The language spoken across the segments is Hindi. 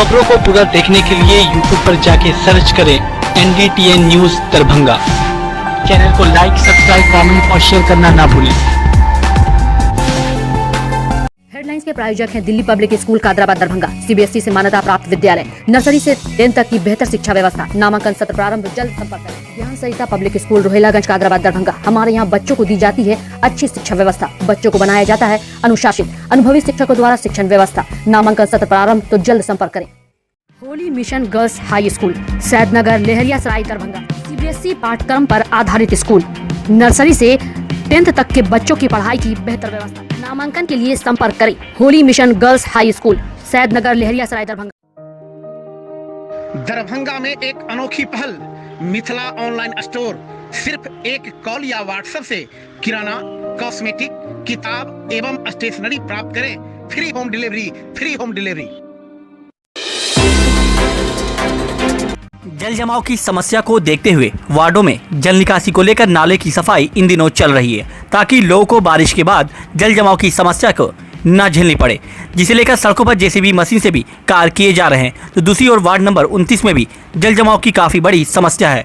खबरों को पूरा देखने के लिए YouTube पर जाके सर्च करें NDTN न्यूज दरभंगा। चैनल को लाइक, सब्सक्राइब, कमेंट और शेयर करना ना भूलें। हेडलाइंस के प्रायोजक हैं Delhi public school Kadrabad Darbhanga, CBSE से मान्यता प्राप्त विद्यालय, नर्सरी से 10 तक की बेहतर शिक्षा व्यवस्था। नामांकन सत्र प्रारंभ, जल्द संपर्क करें। ज्ञान सहिता पब्लिक स्कूल रोहिलागंज कादराबाद दरभंगा। हमारे यहाँ बच्चों को दी जाती है अच्छी शिक्षा व्यवस्था, बच्चों को बनाया जाता है अनुशासित, अनुभवी शिक्षकों द्वारा शिक्षण व्यवस्था। नामांकन सत्र प्रारंभ, तो जल्द संपर्क करें। Holy mission girls high school, Saidnagar, Laheriasarai Darbhanga. CBSE पाठ्यक्रम पर आधारित स्कूल, नर्सरी से 10th तक के बच्चों की पढ़ाई की बेहतर व्यवस्था। नामांकन के लिए संपर्क करें। Holy mission girls high school, Saidnagar, Laheriasarai Darbhanga. Darbhanga में एक अनोखी पहल, मिथिला ऑनलाइन स्टोर। सिर्फ एक कॉल या व्हाट्सएप से किराना, कॉस्मेटिक, किताब एवं स्टेशनरी प्राप्त करें। Free home delivery. जल जमाव की समस्या को देखते हुए वार्डों में जल निकासी को लेकर नाले की सफाई इन दिनों चल रही है, ताकि लोगों को बारिश के बाद जल जमाव की समस्या को न झेलनी पड़े, जिसे लेकर सड़कों पर JCB मशीन से भी कार्य किए जा रहे हैं। तो दूसरी ओर वार्ड नंबर 29 में भी जल जमाव की काफ़ी बड़ी समस्या है।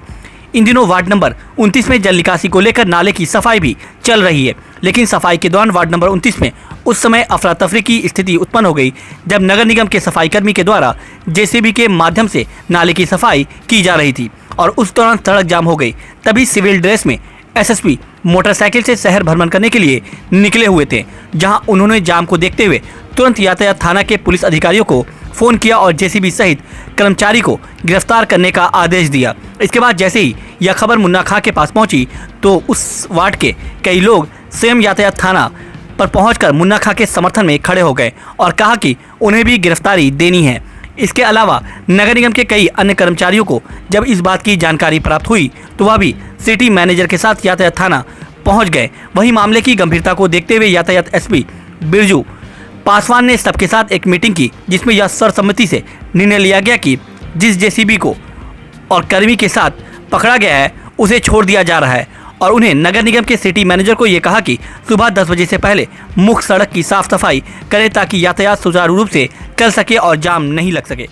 इन दिनों वार्ड नंबर 29 में जल निकासी को लेकर नाले की सफाई भी चल रही है, लेकिन सफाई के दौरान वार्ड नंबर 29 में उस समय अफरा तफरी की स्थिति उत्पन्न हो गई, जब नगर निगम के सफाई कर्मी के द्वारा JCB के माध्यम से नाले की सफाई की जा रही थी और उस दौरान सड़क जाम हो गई। तभी सिविल ड्रेस में SSP मोटरसाइकिल से शहर भ्रमण करने के लिए निकले हुए थे, जहां उन्होंने जाम को देखते हुए तुरंत यातायात थाना के पुलिस अधिकारियों को फ़ोन किया और JCB सहित कर्मचारी को गिरफ्तार करने का आदेश दिया। इसके बाद जैसे ही यह खबर मुन्ना खां के पास पहुंची, तो उस वार्ड के कई लोग स्वयं यातायात थाना पर पहुंचकर मुन्ना खां के समर्थन में खड़े हो गए और कहा कि उन्हें भी गिरफ्तारी देनी है। इसके अलावा नगर निगम के कई अन्य कर्मचारियों को जब इस बात की जानकारी प्राप्त हुई, तो वह भी सिटी मैनेजर के साथ यातायात थाना पहुँच गए। वहीं मामले की गंभीरता को देखते हुए यातायात SP बिरजू पासवान ने सबके साथ एक मीटिंग की, जिसमें यह सर्वसम्मति से निर्णय लिया गया कि जिस JCB को और कर्मी के साथ पकड़ा गया है उसे छोड़ दिया जा रहा है और उन्हें नगर निगम के सिटी मैनेजर को ये कहा कि सुबह 10 बजे से पहले मुख्य सड़क की साफ सफाई करें, ताकि यातायात सुचारू रूप से चल सके और जाम नहीं लग सके।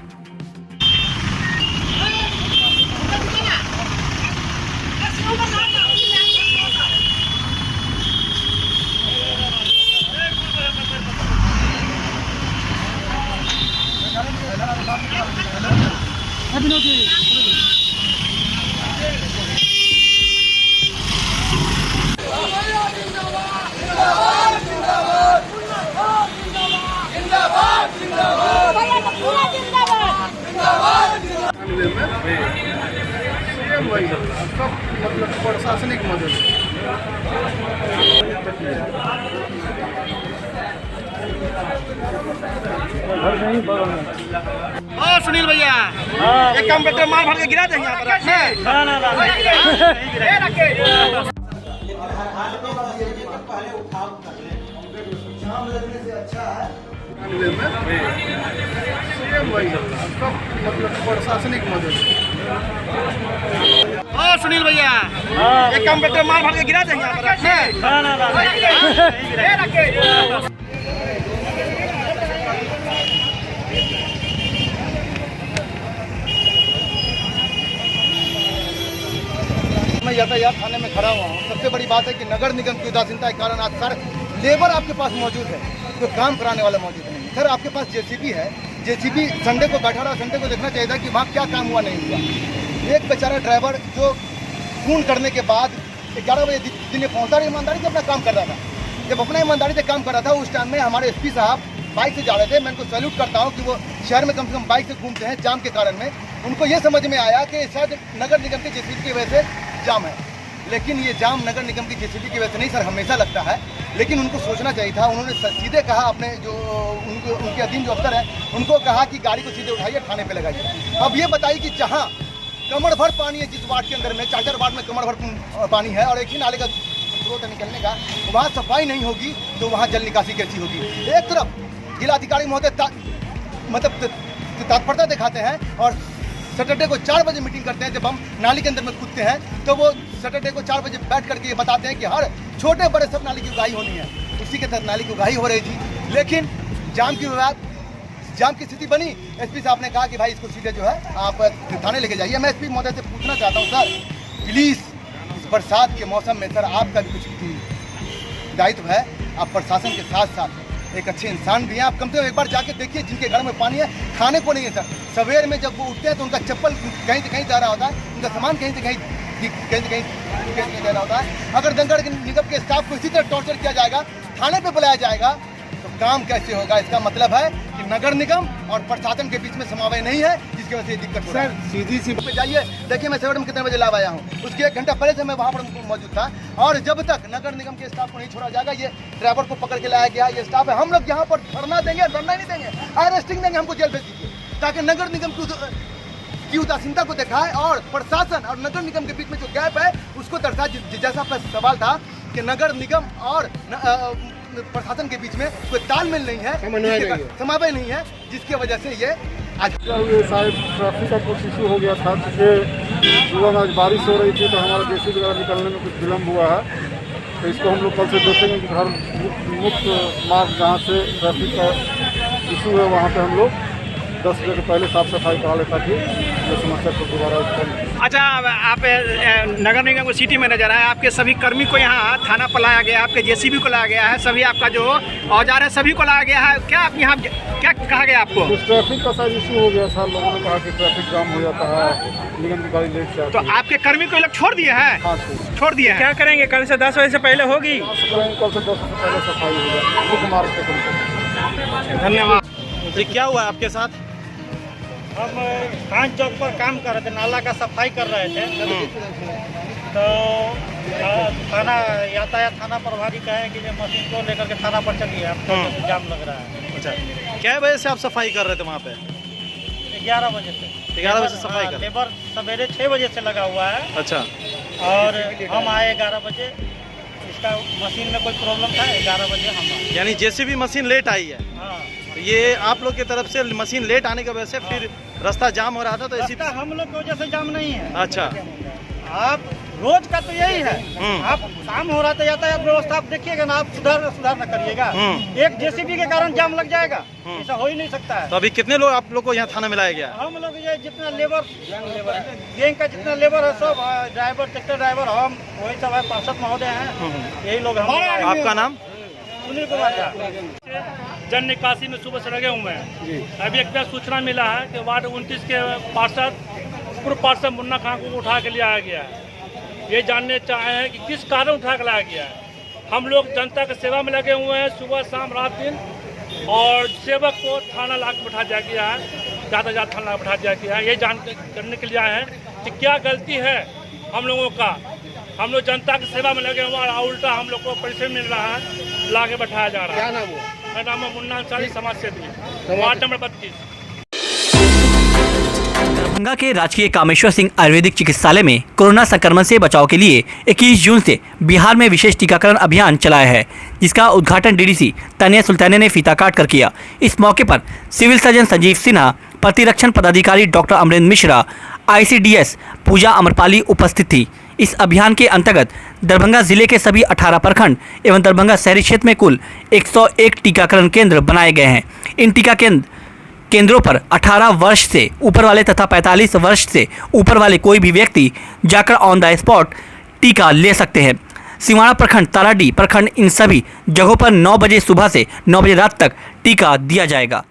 प्रशासनिक मदद सुनील भैया, एक काम करते माल भर के गिरा देंगे यहाँ प्रशासनिक मदद। सुनील भैया, एक काम करते माल भर के गिरा देंगे मैं यातायात थाने में खड़ा हुआ हूँ। सबसे बड़ी बात है कि नगर निगम की उदासीनता के कारण आज सर लेबर आपके पास मौजूद है, तो काम कराने वाला मौजूद नहीं। सर आपके पास JCB है, JCB संडे को बैठा रहा, संडे को देखना चाहिए था कि वहाँ क्या काम हुआ नहीं हुआ। एक बेचारा ड्राइवर जो फोन करने के बाद 11 बजे दिन में पहुँचा, ईमानदारी से अपना काम कर रहा था। जब अपना ईमानदारी से काम कर रहा था, उस टाइम में हमारे SP साहब बाइक से जा रहे थे। मैं उनको सैल्यूट करता हूँ कि वो शहर में कम से कम बाइक से घूमते हैं जाम के कारण में। उनको ये समझ में आया कि शायद नगर निगम के JCB की वजह से जाम है, लेकिन ये जाम नगर निगम की JCB की वजह से नहीं सर, हमेशा लगता है। लेकिन उनको सोचना चाहिए था। उन्होंने सीधे कहा, अपने जो उनके अधीन जो अफसर है उनको कहा कि गाड़ी को सीधे उठाइए, थाने पे लगाइए। अब ये बताइए कि जहाँ कमर भर पानी है, जिस वार्ड के अंदर में 4 वार्ड में कमर भर पानी है और एक ही नाले का स्रोत निकलने का, वहाँ सफाई नहीं होगी तो वहाँ जल निकासी कैसी होगी। एक तरफ जिलाधिकारी महोदय मतलब तत्परता दिखाते हैं और सैटरडे को 4 बजे मीटिंग करते हैं। जब हम नाली के अंदर में कूदते हैं तो वो सैटरडे को 4 बजे बैठ करके ये बताते हैं कि हर छोटे बड़े सब नाली की उगाही होनी है। उसी के तहत नाली की उगाही हो रही थी, लेकिन जाम की बात जाम की स्थिति बनी, एसपी साहब ने कहा कि भाई इसको सीधे जो है आप थाने लेके जाइए। मैं एसपी महोदय से पूछना चाहता हूँ सर, प्लीज़ इस बरसात के मौसम में सर आपका भी कुछ दायित्व है। आप प्रशासन के साथ साथ एक अच्छे इंसान भी हैं, आप कम से कम एक बार जाके देखिए जिनके घर में पानी है, खाने को नहीं है सर। सवेर में जब वो उठते हैं तो उनका चप्पल कहीं से कहीं जा रहा होता है, उनका सामान कहीं से कहीं दे रहा होता है। अगर नगर निगम के स्टाफ को इसी तरह टॉर्चर किया जाएगा, थाने पे बुलाया जाएगा, तो काम कैसे होगा? इसका मतलब है कि नगर निगम और प्रशासन के बीच में समन्वय नहीं है, जिसकी वजह से दिक्कत हो रहा है। सीधी सी पे जाइए, देखिए मैं सेवन में कितने बजे लाभ आया हूँ, उसके 1 घंटा पहले से मैं वहाँ पर मौजूद था। और जब तक नगर निगम के स्टाफ को नहीं छोड़ा जाएगा, ये ड्राइवर को पकड़ के लाया गया, ये स्टाफ है, हम लोग यहाँ पर धरना देंगे, धरना नहीं देंगे, अरेस्टिंग देंगे, हमको जेल भेज दीजिए, ताकि नगर निगम की उदासीनता को दिखाए और प्रशासन और नगर निगम के बीच में जो गैप है उसको दर्शाए। जैसा आपका सवाल था कि नगर निगम और प्रशासन के बीच में कोई तालमेल नहीं है, समन्वय नहीं है, जिसकी वजह से ये आज शायद ट्रैफिक का कुछ इशू हो गया था। क्योंकि सुबह में आज बारिश हो रही थी तो हमारा जेसीबी वगैरह निकलने में कुछ विलम्ब हुआ है। तो इसको हम लोग कल से देखेंगे कि हर मुख्य मार्ग जहाँ से ट्रैफिक का इशू है वहाँ पे हम लोग 10 बजे के पहले साफ सफाई करा ले, ताकि ये समस्या को दोबारा उत्पन्न। अच्छा, आप नगर निगम को सिटी मैनेजर है, आपके सभी कर्मी को यहाँ थाना पर लाया गया है, आपके जेसीबी को लाया गया है, सभी आपका जो औजार है सभी को लाया गया है। क्या आप यहाँ क्या कहा गया आपको? कुछ ट्रैफिक का शायद इशू हो गया था, लोगों ने कहा कि ट्रैफिक जाम हो जाता है, निगम की गाड़ी लेट से आती है। तो आपके कर्मी को ये लोग छोड़ दिए हैं? हाँ, छोड़ दिए हैं। क्या करेंगे? कल से 10 बजे से पहले होगी? कल से 10 बजे से पहले सफाई हो जाए मुख्य मार्ग पे। धन्यवाद जी। क्या हुआ आपके साथ? हम खान चौक पर काम कर रहे थे, नाला का सफाई कर रहे थे। तो थाना यातायात थाना प्रभारी कहे कि मशीन को लेकर के थाना पर चलिए, आपको जाम लग रहा है। अच्छा, क्या बजे से आप सफाई कर रहे थे वहाँ पे? 11 बजे से। 11 बजे से सफाई कर? लेबर सवेरे 6 बजे से लगा हुआ है। अच्छा। और हम आए 11 बजे, इसका मशीन में कोई प्रॉब्लम था, 11 बजे हम आए। यानी जेसीबी मशीन लेट आई है? हाँ। ये आप लोग की तरफ से मशीन लेट आने की वजह से फिर रास्ता जाम हो रहा था, तो इसी रास्ता हम लोग की वजह से जाम नहीं है। अच्छा। आप रोज का तो यही है, आप काम हो रहा था, यातायात व्यवस्था आप देखिएगा ना, आप सुधार न करिएगा, एक जेसीबी के कारण जाम लग जाएगा, ऐसा हो ही नहीं सकता है। तो अभी कितने लोग आप लोग को यहाँ थाना में लाया गया? हम लोग ये जितना लेबर गैंग का जितना लेबर है, सब ड्राइवर, ट्रैक्टर ड्राइवर, हम वही सब है, पार्षद महोदय हैं, यही लोग हैं। आपका नाम? सुनील कुमार झा। जन निकासी में सुबह से लगे हुए हैं। अभी एक सूचना मिला है कि वार्ड 29 के पार्षद पूर्व पार्षद मुन्ना खान को उठा के लाया गया है। ये जानने चाहे हैं कि किस कारण उठा के लाया गया है। हम लोग जनता की सेवा में लगे हुए हैं, सुबह शाम रात दिन, और सेवक को थाना ला के बैठा दिया गया है, ज़्यादा थाना बैठा दिया गया है। ये जानने के लिए आए हैं कि क्या गलती है हम लोगों का। हम लोग जनता की सेवा में लगे हुए हैं और उल्टा हम लोग को पैसे मिल रहा है, ला के बैठाया जा रहा है। क्या नाम हुआ? मेरा नाम है मुन्ना अंसारी, समाज सेवी, वार्ड नंबर 32। दरभंगा के राजकीय कामेश्वर सिंह आयुर्वेदिक चिकित्सालय में कोरोना संक्रमण से बचाव के लिए 21 जून से बिहार में विशेष टीकाकरण अभियान चलाया है, जिसका उद्घाटन डीडीसी तानिया सुल्तानिया ने फीता काट कर किया। इस मौके पर सिविल सर्जन संजीव सिन्हा, प्रतिरक्षण पदाधिकारी डॉक्टर अमरेंद्र मिश्रा, ICDS पूजा अमरपाली उपस्थित थी। इस अभियान के अंतर्गत दरभंगा जिले के सभी 18 प्रखंड एवं दरभंगा शहरी क्षेत्र में कुल 101 टीकाकरण केंद्र बनाए गए हैं। इन टीका केंद्रों पर 18 वर्ष से ऊपर वाले तथा 45 वर्ष से ऊपर वाले कोई भी व्यक्ति जाकर ऑन द स्पॉट टीका ले सकते हैं। सिवाड़ा प्रखंड, ताराडी प्रखंड, इन सभी जगहों पर 9 बजे सुबह से 9 बजे रात तक टीका दिया जाएगा।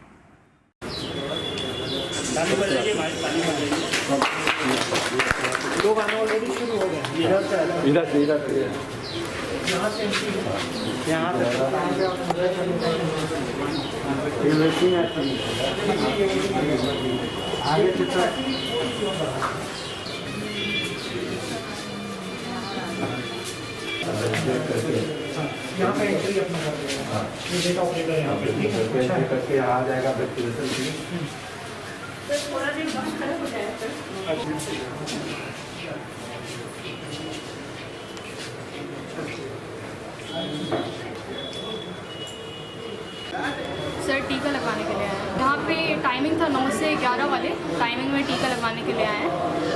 सर टीका लगवाने के लिए आए। यहाँ पे टाइमिंग था था 9 से 11 वाले टाइमिंग में टीका लगवाने के लिए आए हैं।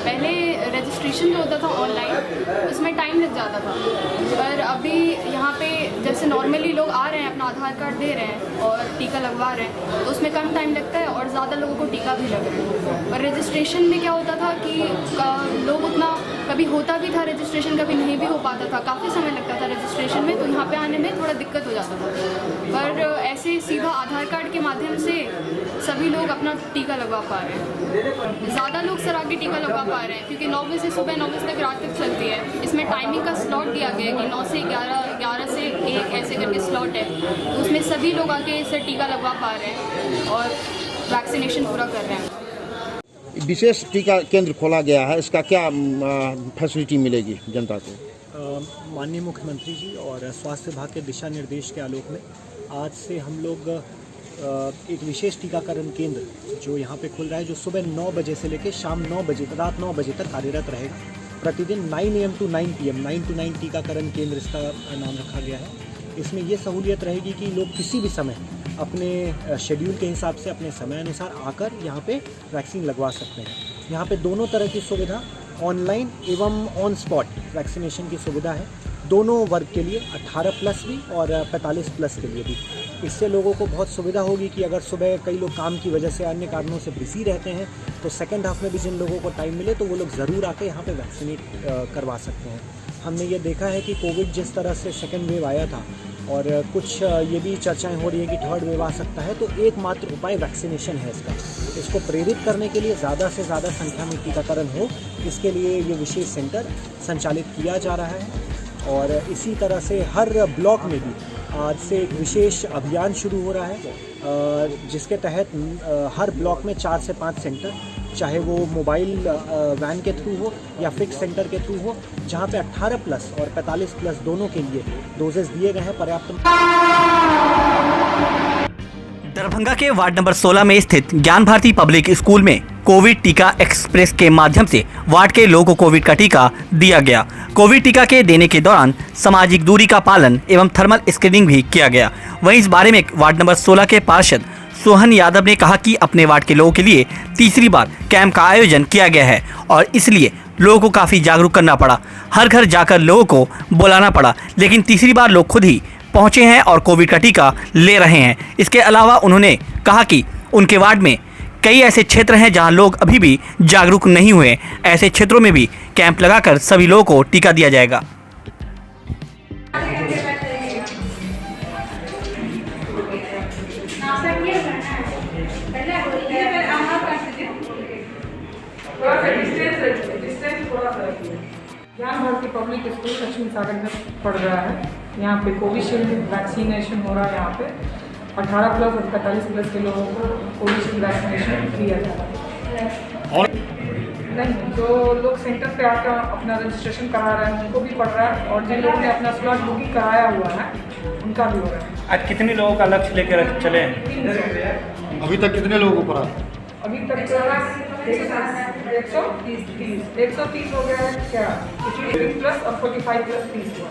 पहले रजिस्ट्रेशन जो होता था ऑनलाइन उसमें टाइम लग जाता था, पर अभी यहाँ पे जैसे नॉर्मली लोग आ रहे हैं अपना आधार कार्ड दे रहे हैं और टीका लगवा रहे हैं तो उसमें कम टाइम लगता है और ज़्यादा लोगों को टीका भी लग रहा है। और रजिस्ट्रेशन में क्या होता था कि लोग उतना कभी होता भी था रजिस्ट्रेशन, कभी नहीं भी हो पाता था, काफ़ी समय लगता था रजिस्ट्रेशन में, तो यहाँ पे आने में थोड़ा दिक्कत हो जाता था। पर ऐसे सीधा आधार कार्ड के माध्यम से सभी लोग अपना टीका लगवा पा रहे हैं। ज़्यादा लोग सर आगे टीका लगवा पा रहे हैं क्योंकि 9 बजे से सुबह 9 बजे तक रात तक चलती है। इसमें टाइमिंग का स्लॉट दिया गया है कि 9 से 11, 11 से 1 ऐसे करके स्लॉट है, तो उसमें सभी लोग आके सर टीका लगवा पा रहे हैं और वैक्सीनेशन पूरा कर रहे हैं। विशेष टीका केंद्र खोला गया है, इसका क्या फैसिलिटी मिलेगी जनता को? माननीय मुख्यमंत्री जी और स्वास्थ्य विभाग के दिशा निर्देश के आलोक में आज से हम लोग एक विशेष टीकाकरण केंद्र जो यहाँ पे खुल रहा है, जो सुबह 9 बजे से लेकर शाम 9 बजे तक, रात 9 बजे तक कार्यरत रहेगा। प्रतिदिन 9 AM to 9 PM 9 to 9 टीकाकरण केंद्र इसका नाम रखा गया है। इसमें ये सहूलियत रहेगी कि लोग किसी भी समय अपने शेड्यूल के हिसाब से अपने समय अनुसार आकर यहाँ पे वैक्सीन लगवा सकते हैं। यहाँ पे दोनों तरह की सुविधा, ऑनलाइन एवं ऑन स्पॉट वैक्सीनेशन की सुविधा है, दोनों वर्ग के लिए, 18+ भी और 45+ के लिए भी। इससे लोगों को बहुत सुविधा होगी कि अगर सुबह कई लोग काम की वजह से अन्य कारणों से बिजी रहते हैं तो सेकेंड हाफ में भी जिन लोगों को टाइम मिले तो वो लोग ज़रूर आके यहाँ पे वैक्सीनेट करवा सकते हैं। हमने ये देखा है कि कोविड जिस तरह से सेकेंड वेव आया था और कुछ ये भी चर्चाएं हो रही है कि थर्ड वेव आ सकता है, तो एकमात्र उपाय वैक्सीनेशन है इसका। इसको प्रेरित करने के लिए ज़्यादा से ज़्यादा संख्या में टीकाकरण हो, इसके लिए ये विशेष सेंटर संचालित किया जा रहा है। और इसी तरह से हर ब्लॉक में भी आज से एक विशेष अभियान शुरू हो रहा है जिसके तहत हर ब्लॉक में 4 से 5 सेंटर, चाहे वो मोबाइल वैन के थ्रू हो या फिक्स सेंटर के थ्रू हो, जहाँ पे 18+ और 45+ दोनों के लिए डोजेस दिए गए हैं पर्याप्त। दरभंगा के वार्ड नंबर 16 में स्थित ज्ञान भारती पब्लिक स्कूल में कोविड टीका एक्सप्रेस के माध्यम से वार्ड के लोगों को कोविड का टीका दिया गया। कोविड टीका के देने के दौरान सामाजिक दूरी का पालन एवं थर्मल स्क्रीनिंग भी किया गया। वहीं इस बारे में वार्ड नंबर 16 के पार्षद सोहन यादव ने कहा कि अपने वार्ड के लोगों के लिए तीसरी बार कैंप का आयोजन किया गया है और इसलिए लोगों को काफ़ी जागरूक करना पड़ा। हर घर जाकर लोगों को बुलाना पड़ा, लेकिन तीसरी बार लोग खुद ही पहुंचे हैं और कोविड का टीका ले रहे हैं। इसके अलावा उन्होंने कहा कि उनके वार्ड में कई ऐसे क्षेत्र हैं जहां लोग अभी भी जागरूक नहीं हुए। ऐसे क्षेत्रों में भी कैंप लगाकर सभी लोगों को टीका दिया जाएगा। ज्ञान भारती पब्लिक स्कूल लक्ष्मी सागर में पढ़ रहा है। यहाँ पे कोविशील्ड वैक्सीनेशन हो रहा है। यहाँ पे 18+ और 45+ के लोगों को कोविशील्ड वैक्सीनेशन दिया जा रहा है। और नहीं, जो लोग सेंटर पे आकर अपना रजिस्ट्रेशन करा रहे हैं उनको भी पड़ रहा है और जिन लोगों ने अपना स्लॉट बुकिंग कराया हुआ है उनका भी हो रहा है। आज कितने लोगों का लक्ष्य लेकर चले? अभी तक कितने लोगों को पड़ा? अभी तक 130 हो गया है क्या, 50+ और 45+ 30 हुआ।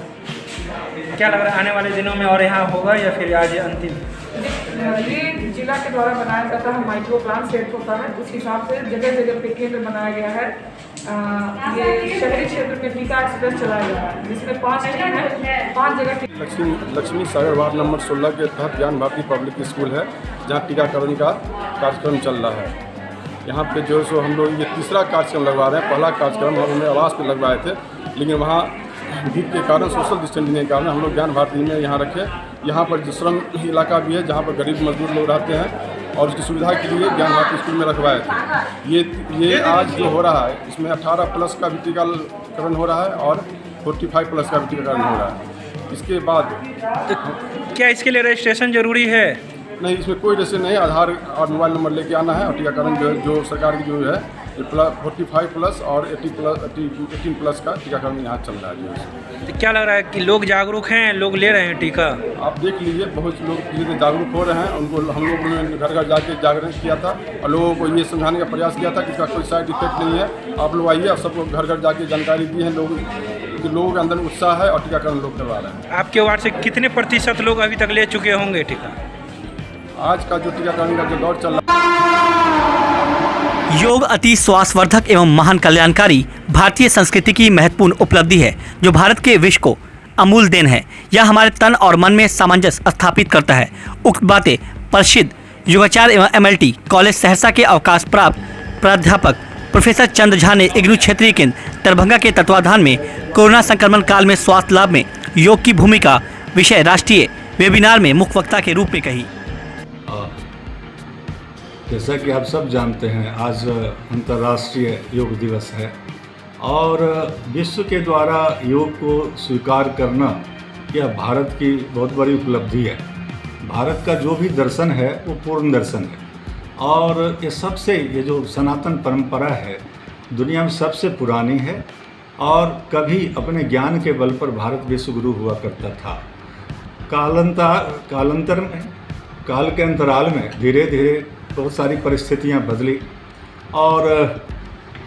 क्या लग रहा है आने वाले दिनों में और यहाँ होगा या फिर आज अंतिम? ये जिला के द्वारा बनाया जाता है, माइक्रो प्लान सेट होता है, उस हिसाब से जगह जगह पे केंद्र बनाया गया है। ये शहरी क्षेत्र में टीका एक्सप्रेस चलाया जा रहा है जिसमें 5 टीम है, 5 जगह। लक्ष्मी सागर वार्ड नंबर 16 के तहत ज्ञान भारती पब्लिक स्कूल है जहाँ टीकाकरण का कार्यक्रम चल रहा है। यहाँ पे जो सो हम लोग ये तीसरा कार्यक्रम लगवा रहे हैं। पहला कार्यक्रम हमने आवास पे लगवाए थे, लेकिन वहाँ भीड़ के कारण, सोशल डिस्टेंसिंग के कारण हम लोग ज्ञान भारती में यहाँ रखे। यहाँ पर जो श्रम इलाका भी है जहाँ पर गरीब मजदूर लोग रहते हैं और उसकी सुविधा के लिए ज्ञान भारती स्कूल में रखवाए थे। ये आज जो हो रहा है इसमें 18+ का भी टीकाकरण हो रहा है और 45+ का भी टीकाकरण हो रहा है। इसके बाद क्या इसके लिए रजिस्ट्रेशन जरूरी है? नहीं, इसमें कोई रजिस्ट्रेशन नहीं, आधार और मोबाइल नंबर लेके आना है और टीकाकरण जो सरकार की जो है 45+ और 18+ का टीकाकरण यहाँ चल रहा है। जो तो क्या लग रहा है कि लोग जागरूक हैं, लोग ले रहे हैं टीका? आप देख लीजिए, बहुत लोग धीरे धीरे जागरूक हो रहे हैं। उनको हम लोगों ने घर घर जाके जागरण किया था और लोगों को ये समझाने का प्रयास किया था कि इसका कोई साइड इफेक्ट नहीं है। आप लोग आइए और सबको घर घर जाके जानकारी दी है। लोगों के अंदर उत्साह है और टीकाकरण लोग करवा रहे हैं। आपके वार्ड से कितने प्रतिशत लोग अभी तक ले चुके होंगे टीका? आज का जो टीकाकरण का जो दौर चल रहा है योग अति स्वास्थ्यवर्धक एवं महान कल्याणकारी भारतीय संस्कृति की महत्वपूर्ण उपलब्धि है जो भारत के विश्व को अमूल देन है। यह हमारे तन और मन में सामंजस्य स्थापित करता है। उक्त बातें प्रसिद्ध योगाचार्य एवं MLT कॉलेज सहरसा के अवकाश प्राप्त प्राध्यापक प्रोफेसर चंद्र झा ने इग्नू क्षेत्रीय केंद्र दरभंगा के तत्वाधान में कोरोना संक्रमण काल में स्वास्थ्य लाभ में योग की भूमिका विषय राष्ट्रीय वेबिनार में मुख्य वक्ता के रूप में कही। जैसा कि आप सब जानते हैं, आज अंतर्राष्ट्रीय योग दिवस है और विश्व के द्वारा योग को स्वीकार करना यह भारत की बहुत बड़ी उपलब्धि है। भारत का जो भी दर्शन है वो पूर्ण दर्शन है और ये जो सनातन परंपरा है दुनिया में सबसे पुरानी है और कभी अपने ज्ञान के बल पर भारत विश्व गुरु हुआ करता था। काल के अंतराल में धीरे धीरे बहुत सारी परिस्थितियां बदली और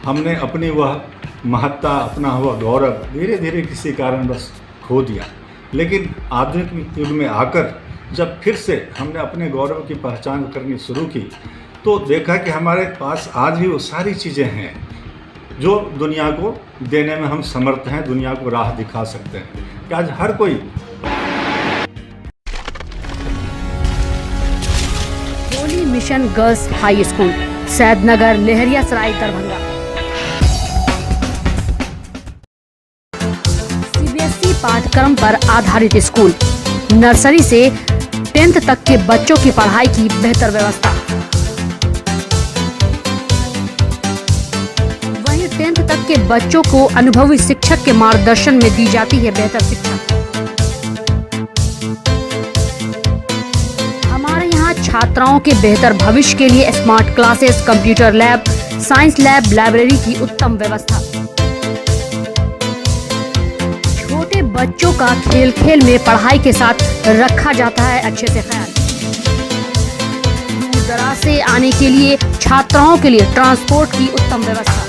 हमने अपनी वह महत्ता, अपना हुआ गौरव धीरे धीरे किसी कारणवश खो दिया। लेकिन आधुनिक युग में आकर जब फिर से हमने अपने गौरव की पहचान करनी शुरू की तो देखा कि हमारे पास आज भी वो सारी चीज़ें हैं जो दुनिया को देने में हम समर्थ हैं, दुनिया को राह दिखा सकते हैं कि आज हर कोई। Holi mission girls high school Saidnagar Laheriasarai Darbhanga. CBSE पाठ्यक्रम पर आधारित स्कूल, नर्सरी से 10th तक के बच्चों की पढ़ाई की बेहतर व्यवस्था। वहीं 10th तक के बच्चों को अनुभवी शिक्षक के मार्गदर्शन में दी जाती है बेहतर शिक्षा। हमारे यहाँ छात्राओं के बेहतर भविष्य के लिए smart classes, computer lab, science lab, library की उत्तम व्यवस्था। छोटे बच्चों का खेल खेल में पढ़ाई के साथ रखा जाता है अच्छे से ख्याल। दूर दराज से आने के लिए छात्राओं के लिए ट्रांसपोर्ट की उत्तम व्यवस्था।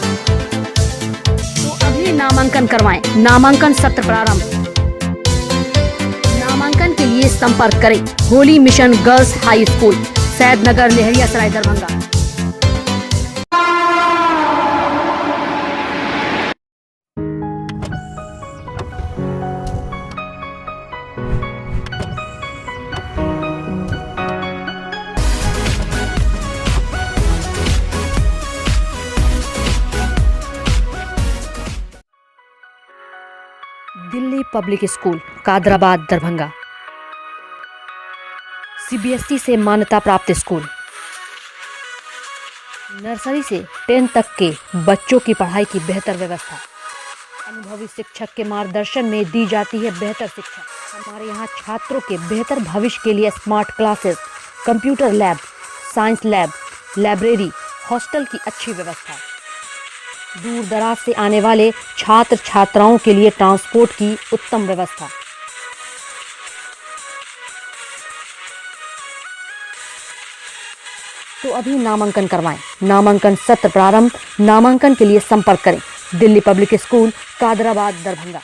तो अभी नामांकन करवाएं। नामांकन सत्र प्रारंभ। नामांकन के लिए संपर्क करें holy mission girls high school, Saidnagar, Laheriasarai, Darbhanga. Delhi public school, Kadrabad, Darbhanga. CBSE से मान्यता प्राप्त स्कूल, नर्सरी से 10th तक के बच्चों की पढ़ाई की बेहतर व्यवस्था। अनुभवी शिक्षक के मार्गदर्शन में दी जाती है बेहतर शिक्षा। हमारे यहाँ छात्रों के बेहतर भविष्य के लिए smart classes, computer lab, science lab, library, hostel की अच्छी व्यवस्था। दूर दराज से आने वाले छात्र छात्राओं के लिए ट्रांसपोर्ट की उत्तम व्यवस्था। तो अभी नामांकन करवाएं। नामांकन सत्र प्रारंभ। नामांकन के लिए संपर्क करें दिल्ली पब्लिक स्कूल, कादराबाद, दरभंगा।